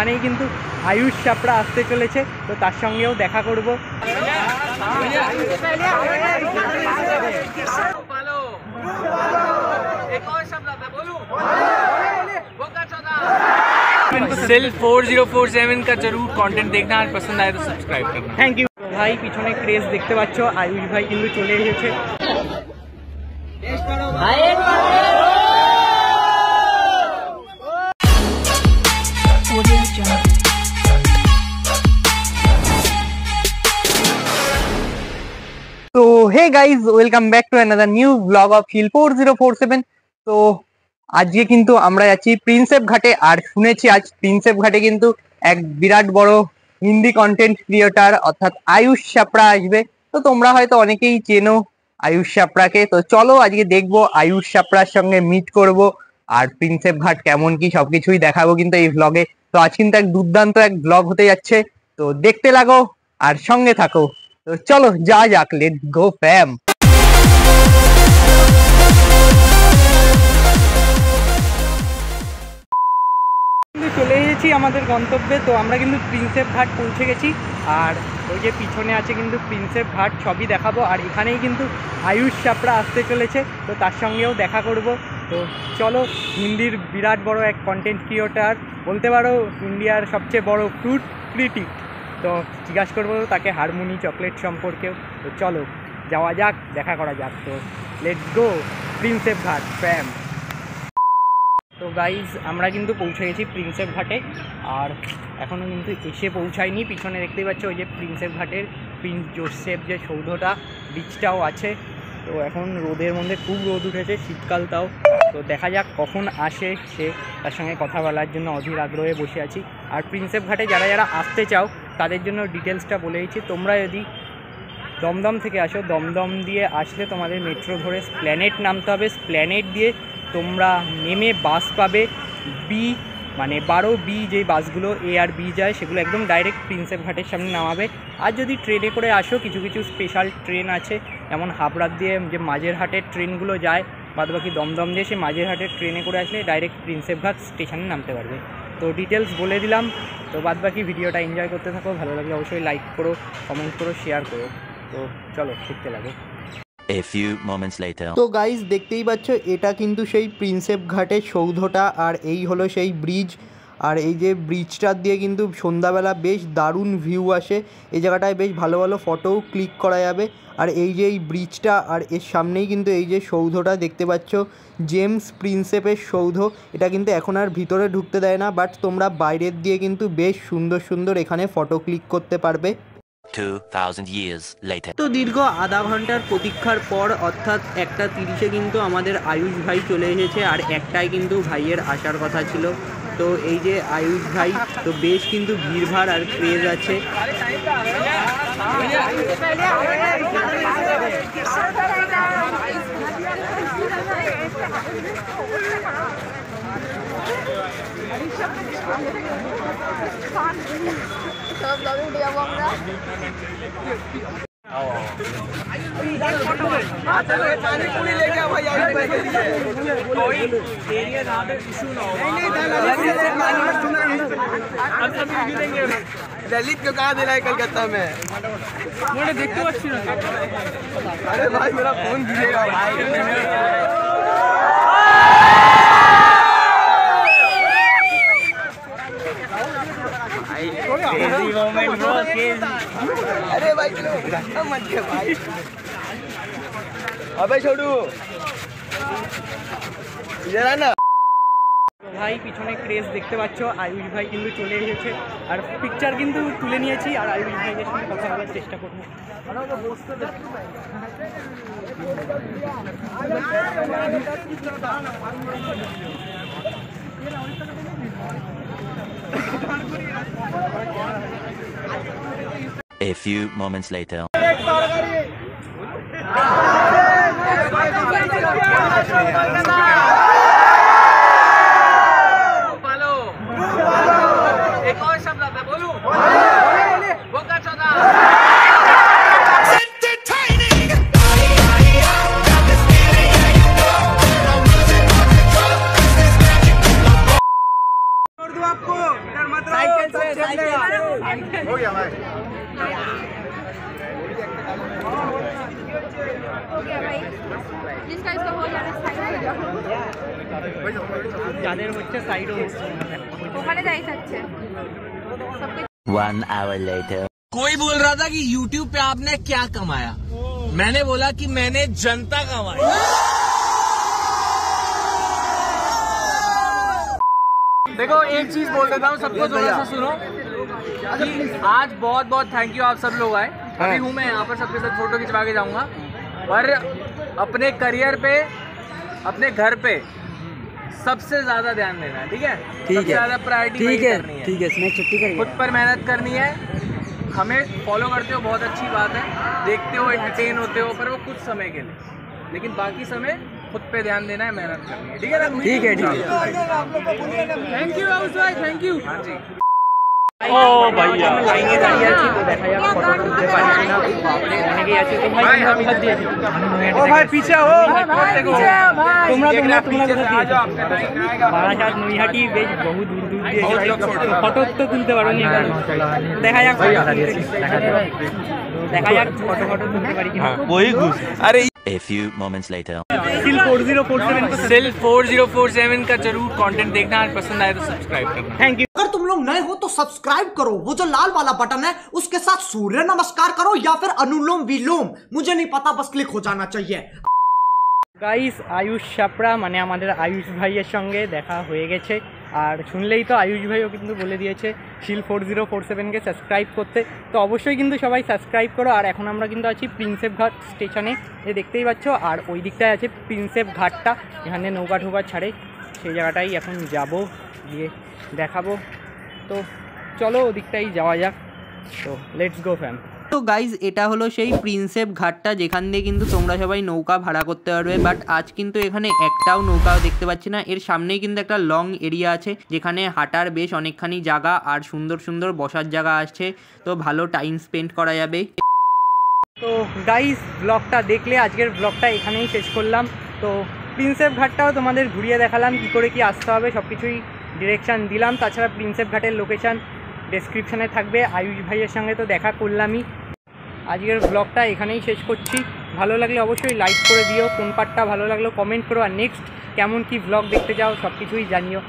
এখানেই কিন্তু আয়ুষ চাপড়া আসতে চলেছে, তো তার সঙ্গেও দেখা করব। सेल 4047 का जरूर कंटेंट देखना और पसंद आए तो सब्सक्राइब करना। थैंक यू भाई। পিছনে ক্রেজ দেখতে পাচ্ছ, আয়ুষ ভাই কিন্তু চলে এসেছে। তো hey guys, welcome back to another new blog of hill 4047। তো আজকে কিন্তু আমরা যাচ্ছি প্রিন্সেপ ঘাটে, আর শুনেছি আজ প্রিন্সেপ ঘাটে কিন্তু এক বিরাট বড় হিন্দি কন্টেন্ট ক্রিয়েটার অর্থাৎ আয়ুষ চাপড়া আসবে। তো তোমরা হয়তো অনেকেই চেনো আয়ুষ চাপড়াকে, তো চলো আজকে দেখবো আয়ুষ চাপড়ার সঙ্গে মিট করব আর প্রিন্সেপ ঘাট কেমন কি সবকিছুই দেখাবো কিন্তু এই ব্লগে। তো আজ কিন্তু এক দুর্দান্ত এক ব্লগ হতে যাচ্ছে, তো দেখতে লাগো আর সঙ্গে থাকো। তো চলো যা যাক, লেটস গো ফ্যাম। চলে এসেছি আমাদের গন্তব্যে। তো আমরা কিন্তু প্রিন্সেপ ঘাট পৌঁছে গেছি, আর ওই যে পিছনে আছে কিন্তু প্রিন্সেপ ঘাট, সবই দেখাবো। আর এখানেই কিন্তু আয়ুষ চাপড়া আসতে চলেছে, তো তার সঙ্গেও দেখা করব। তো চলো, হিন্দির বিরাট বড় এক কন্টেন্ট ক্রিয়েটার, বলতে পারো ইন্ডিয়ার সবচেয়ে বড় ফ্রুট ক্রিটিক, তো জিজ্ঞাসা করবো তাকে হারমোনি চকলেট সম্পর্কেও। তো চলো যাওয়া যাক, দেখা করা যাক। তো লেটস গো প্রিন্সেপ ঘাট ফ্যাম। তো গাইজ আমরা কিন্তু পৌঁছে গেছি প্রিন্সেপ ঘাটে, আর এখনও কিন্তু এসে পৌঁছায়নি। পিছনে দেখতেই পাচ্ছ ওই যে প্রিন্সেপ ঘাটের প্রিন্স জোসেফ যে সৌধটা, বিচটাও আছে। তো এখন রোদের মধ্যে খুব রোদ উঠেছে, শীতকাল তাও। তো দেখা যাক কখন আসে সে, তার সঙ্গে কথা বলার জন্য অধীর আগ্রহে বসে আছি। আর প্রিন্সেপ ঘাটে যারা যারা আসতে চাও তাদের জন্য ডিটেলসটা বলে দিচ্ছি। তোমরা যদি দমদম থেকে আসো, দমদম দিয়ে আসলে তোমাদের মেট্রো ধরে স্প্ল্যানেড নামতে হবে। স্প্ল্যানেড দিয়ে তোমরা নেমে বাস পাবে বি, মানে 12B যেই বাসগুলো A আর B যায়, সেগুলো একদম ডাইরেক্ট প্রিন্সেপ ঘাটের সামনে নামাবে। আর যদি ট্রেনে করে আসো, কিছু কিছু স্পেশাল ট্রেন আছে, যেমন হাবড়ার দিয়ে যে মাঝেরহাটের ট্রেনগুলো যায়, বাদবাকি দমদম দিয়ে সে মাঝেরহাটের ট্রেনে করে আসলে ডাইরেক্ট প্রিন্সেপ ঘাট স্টেশনে নামতে পারবে। তো ডিটেলস বলে দিলাম। তো বাদবাকি ভিডিওটা এনজয় করতে থাকো, ভালো লাগলে অবশ্যই লাইক করো, কমেন্ট করো, শেয়ার করো। তো চলো দেখতে লাগো। A few moments later. তো গাইজ দেখতেই পাচ্ছ, এটা কিন্তু সেই প্রিন্সেপ ঘাটের সৌধটা, আর এই হলো সেই ব্রিজ। আর এই যে ব্রিজটার দিয়ে কিন্তু সন্ধ্যাবেলা বেশ দারুণ ভিউ আসে, এই জায়গাটায় বেশ ভালো ভালো ফটোও ক্লিক করা যাবে। আর এই যে এই ব্রিজটা, আর এর সামনেই কিন্তু এই যে সৌধটা দেখতে পাচ্ছ, জেমস প্রিন্সেপের সৌধ। এটা কিন্তু এখন আর ভিতরে ঢুকতে দেয় না, বাট তোমরা বাইরের দিয়ে কিন্তু বেশ সুন্দর সুন্দর এখানে ফটো ক্লিক করতে পারবে। 2000 years later. তো দীর্ঘ আধা ঘন্টার প্রতীক্ষার পর অর্থাৎ 1:30 কিন্তু আমাদের আয়ুষ ভাই চলে এসেছে, আর একটাই কিন্তু ভাইয়ের আসার কথা ছিল। তো এই যে আয়ুষ ভাই, তো বেশ কিন্তু ভিড়ভাড় আর ক্রেজ আছে। ललित को कहाँ दिलाए कलकत्ता में? मुझे देखते अच्छी ना। अरे भाई मेरा फोन गिरेगा भाई। अरे भाई चलो मत के भाई। अबे छोड़ू इधर आना। ভাই পিছনে ক্রেজ দেখতে পাচ্ছ, আয়ুষ ভাই কিন্তু চলে এসেছে, আর পিকচার কিন্তু তুলে নিয়েছি, আর আয়ুষ ভাইয়ের সঙ্গে কথা বলার চেষ্টা করবো। A few moments later. Cycle हो गया भाई जिसका इसका हो जाना साइड যাদের হচ্ছে সাইডও ওখানে যাই থাকছে সবকে 1 hour later. कोई बोल रहा था कि YouTube पे आपने क्या कमाया, मैंने बोला कि मैंने जनता कमाई। देखो एक चीज बोल देता हूँ सबको, थोड़ा सा सुनो कि आज बहुत बहुत थैंक यू, आप सब लोग आए। अभी हूँ मैं यहाँ पर, सबके साथ फोटो खिंचवा के जाऊंगा, पर अपने करियर पे, अपने घर पे सबसे ज्यादा ध्यान देना है, ठीक है? सबसे ज्यादा प्रायोरिटी करनी है, ठीक है इसमें छुट्टी करेंगे। खुद पर मेहनत करनी है। हमें फॉलो करते हो बहुत अच्छी बात है, देखते हो, एंटरटेन होते हो, पर वो कुछ समय के लिए, लेकिन बाकी समय खुद पे ध्यान देना है, मेहनत करनी है, ठीक है ना? ठीक है, ठीक है। Thank you house wife, thank you. हाँ जी। ও ভাইয়া লাইনে দাঁড়িয়ে আছি, তো দেখা যাক ফটো তুলতে পারি কিনা। বাপরে অনেকেই আছে। তো ভাই তোমরা কোথা দিয়েছো? ও ভাই পিছে ও তোমরা কোথা দিয়েছো? বারাসাত নৈহাটি বেশ বহু দূর দূর দিয়ে ফটো তো তুলতে পারো নি। দেখা যাক ফটো তুলতে পারি কিনা। अरे A few moments later. सिल 4047 को सिर्फ 4047 का जरूर कंटेंट देखना, और पसंद आए तो सब्सक्राइब करना। Thank you. अगर तुम लोग नए हो तो सब्सक्राइब करो, वो जो लाल वाला बटन है उसके साथ सूर्य नमस्कार करो या फिर अनुलोम विलोम, मुझे नहीं पता, बस क्लिक हो जाना चाहिए। গাইস আয়ুষ চাপড়া মানে আমাদের আয়ুষ ভাইয়ের সঙ্গে দেখা হয়ে গেছে, আর শুনলেই তো আয়ুষ ভাইও কিন্তু বলে দিয়েছে শিল 4047কে সাবস্ক্রাইব করতে, তো অবশ্যই কিন্তু সবাই সাবস্ক্রাইব করো। আর এখন আমরা কিন্তু আছি প্রিন্সেপ ঘাট স্টেশনে, যে দেখতেই পাচ্ছ, আর ওই দিকটায় আছে প্রিন্সেপ ঘাটটা, এখানে নৌকা ঠৌকা ছাড়ে, সেই জায়গাটাই এখন যাব, গিয়ে দেখাবো। তো চলো ওদিকটাই যাওয়া যাক, তো লেটস গো ফ্যাম। তো গাইজ এটা হলো সেই প্রিন্সেপ ঘাটটা, যেখান দিয়ে কিন্তু তোমরা সবাই নৌকা ভাড়া করতে পারবে, বাট আজ কিন্তু এখানে একটাও নৌকাও দেখতে পাচ্ছি না। এর সামনেই কিন্তু একটা লং এরিয়া আছে, যেখানে হাঁটার বেশ অনেকখানি জায়গা আর সুন্দর সুন্দর বসার জায়গা আছে, তো ভালো টাইম স্পেন্ড করা যাবে। তো গাইজ ব্লগটা দেখলে, আজকের ব্লগটা এখানেই শেষ করলাম। তো প্রিন্সেপ ঘাটটাও তোমাদের ঘুরিয়ে দেখালাম, কী করে কি আসতে হবে সব কিছুই ডিরেকশান দিলাম। তাছাড়া প্রিন্সেপ ঘাটের লোকেশান ডেসক্রিপশানে থাকবে। আয়ুষ ভাইয়ের সঙ্গে তো দেখা করলামই। আজকের ব্লগটা এখানেই শেষ করছি। ভালো লাগলে অবশ্যই লাইক করে দিও, কোন পার্টটা ভালো লাগলো কমেন্ট করো, আর নেক্সট কেমন কি ব্লগ দেখতে চাও সব কিছুই জানিও।